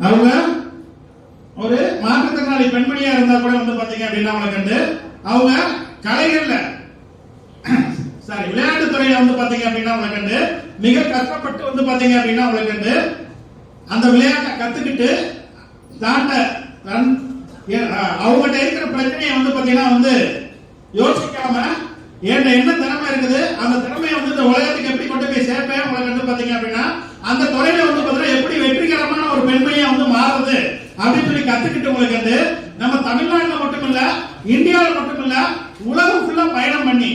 அவங்க ஒரு மாற்றுத்திறனாளி பெண்மணியா இருந்தா கூட வந்து பாத்தீங்க அப்படின்னா அவங்களுக்கு அவங்க கலைகள்ல விளையாட்டு துறையில வந்து பாத்தீங்க அப்படின்னா அவங்களுக்கு மிக கஷ்டப்பட்டு வந்து பாத்தீங்க அப்படின்னா அவங்களுக்கு அந்த விளையாட்டை கத்துக்கிட்டு தாண்ட அவங்ககிட்ட இருக்கிற பிரச்சனையை வந்து பாத்தீங்கன்னா வந்து யோசிக்காம என்ன திறமை இருக்குது அந்த திறமையை வந்து இந்த உலகத்துக்கு எப்படி கொண்டு போய் சேர்ப்பேன் உங்களுக்கு வந்து பாத்தீங்க அப்படின்னா அந்த துறையில வந்து பாத்தீங்கன்னா எப்படி வெற்றிகரமான ஒரு பெண்மணியா வந்து மாறுது அப்படின்னு சொல்லி கத்துக்கிட்டு உங்களுக்கு நம்ம தமிழ்நாட்டில் மட்டும் இல்ல இந்தியாவில் மட்டும் இல்ல உலகம் ஃபுல்லா பயணம் பண்ணி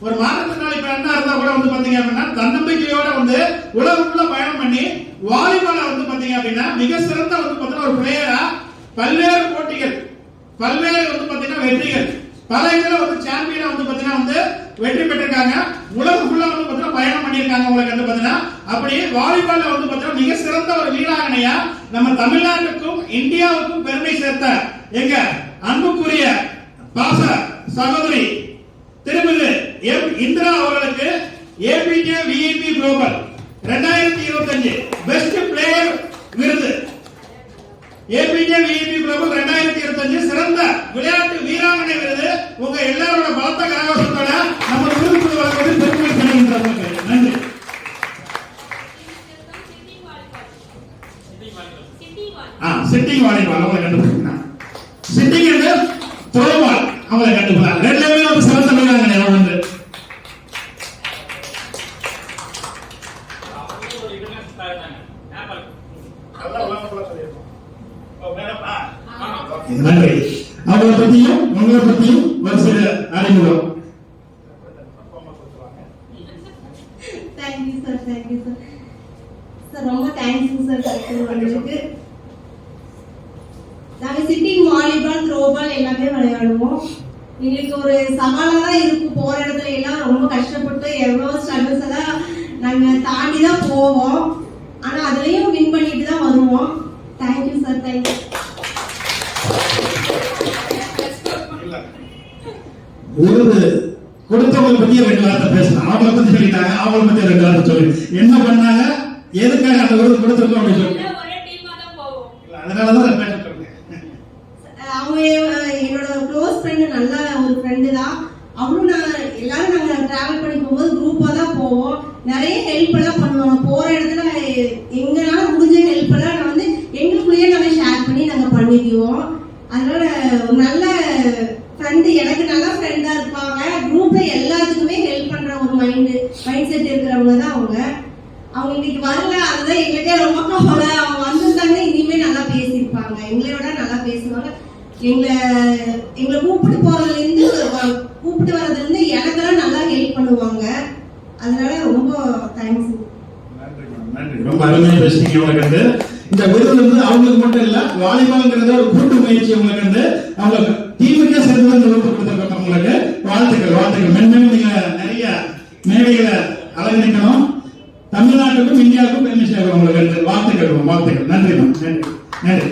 ஒரு மாற்றுத்திறனாளி பெண்ணா இருந்தா கூட வந்து பாத்தீங்க அப்படின்னா தன்னம்பிக்கையோட வந்து உலகம் ஃபுல்லா பயணம் பண்ணி வாலிபால வந்து பாத்தீங்க அப்படின்னா மிக சிறந்த வந்து பாத்தீங்கன்னா ஒரு பிளேயரா பல்வேறு போட்டிகள் பல்வேறு வந்து பாத்தீங்கன்னா வெற்றிகள் பல இதுல வந்து சாம்பியனா வந்து பாத்தீங்கன்னா வந்து வெற்றி பெற்றிருக்காங்க. உலகம் ஃபுல்லா வந்து பாத்தீங்கன்னா பயணம் பண்ணிருக்காங்க. உங்களுக்கு வந்து பாத்தீங்கன்னா அப்படி வாலிபால்ல வந்து பாத்தீங்கன்னா மிக சிறந்த ஒரு வீராங்கனையா நம்ம தமிழ்நாட்டுக்கும் இந்தியாவுக்கும் பெருமை சேர்த்த எங்க அன்புக்குரிய பாச சகோதரி திருமிகு இந்திரா அவர்களுக்கு APJ VIP global 2025 best player விருது ஏபிஜே விஐபி குளோபல் 2025 சிறந்த விளையாட்டு வீராங்கனை விருது உங்க எல்லாரோட பலத்த கரகோஷத்தோட நம்ம விருது வழங்குவது பெருமை பண்ணுகின்றவங்களுக்கு நன்றி. சிட்டிங் வாலிபால் அவங்களை கண்டுபிடிக்கிறாங்க. சிட்டிங் என்று த்ரோபால் அவங்களை கண்டுபிடிக்கிறாங்க. ரெண்டுமே ஒரு சிறந்த வீராங்கனை வந்து நன்றி. அவங்களை பத்தியும் உங்களை பத்தியும் ஒரு சில அறிமுகம். Thank you sir, thank you sir. Sir ரொம்ப தேங்க்ஸ் சார். நாங்க சிட்டிங் வாலிபால் த்ரோபால் எல்லாமே விளையாடுவோம். எங்களுக்கு ஒரு சவாலா தான் இருக்கும். போற இடத்துல எல்லாம் ரொம்ப கஷ்டப்பட்டு எவ்வளவு ஸ்ட்ரகிள்ஸ் எல்லாம் நாங்க தாண்டி தான் போவோம். ஆனா அதுலயும் வின் பண்ணிட்டு தான் வருவோம். Thank you sir, thank you. விருது கொடுத்தவங்களை பத்தி 2 வார்த்தை பேசலாம். அவங்களை பத்தி சொல்லிட்டாங்க, அவங்களை பத்தி 2 வார்த்தை சொல்லி என்ன பண்ணாங்க, எதுக்காக அந்த விருது கொடுத்துருக்கோம் அப்படின்னு சொல்லி அதனாலதான் பேச சொல்லுங்க. அவங்க என்னோட க்ளோஸ் ஃப்ரெண்டு, நல்ல ஒரு ஃப்ரெண்டு தான். அவளும் எல்லாரும் நாங்க டிராவல் பண்ணி போகும்போது குரூப்பா தான் போவோம். நிறைய ஹெல்ப் எல்லாம் பண்ணுவாங்க. போற இடத்துல எங்கனால முடிஞ்ச ஹெல்ப் எல்லாம் நான் வந்து எங்களுக்குள்ளேயே நாங்க ஷேர் பண்ணி நாங்க பண்ணிக்குவோம். அதனால ஒரு நல்ல ஃப்ரெண்டு, எனக்கு நல்ல ஃப்ரெண்டா இருப்பாங்க. குரூப்ல எல்லாத்துக்குமே ஹெல்ப் பண்ற ஒரு மைண்ட் செட் இருக்கிறவங்க தான் அவங்க. அவங்க இன்னைக்கு வரல, அதுதான் எங்களுக்கே ரொம்ப கவலை. அவங்க வந்திருந்தாங்கன்னா இனிமே நல்லா பேசியிருப்பாங்க, எங்களோட நல்லா பேசுவாங்க. எங்களை கூப்பிட்டு போறதுல இருந்து கூப்பிட்டு வர்றதுல இருந்து எனக்கெல்லாம் நல்லா ஹெல்ப் பண்ணுவாங்க. அதனால ரொம்ப தேங்க்ஸ். ரொம்ப அருமையா பேசுறீங்க. உங்களுக்கு இந்த விருது வந்து அவங்களுக்கு மட்டும் இல்ல, வாலிபால்ங்கிறது ஒரு கூட்டு முயற்சி. உங்களுக்கு அவங்க டீமுக்கே சேர்ந்து இந்த விருது கொடுத்திருக்காங்க. உங்களுக்கு வாழ்த்துக்கள், வாழ்த்துக்கள். மென்மேலும் நீங்க நிறைய மேடைகளை அலங்கரிக்கணும். தமிழ்நாட்டுக்கும் இந்தியாவுக்கும் பெருமை சேர்க்கணும். உங்களுக்கு வாழ்த்துக்கள், வாழ்த்துக்கள். நன்றி, நன்றி, நன்றி.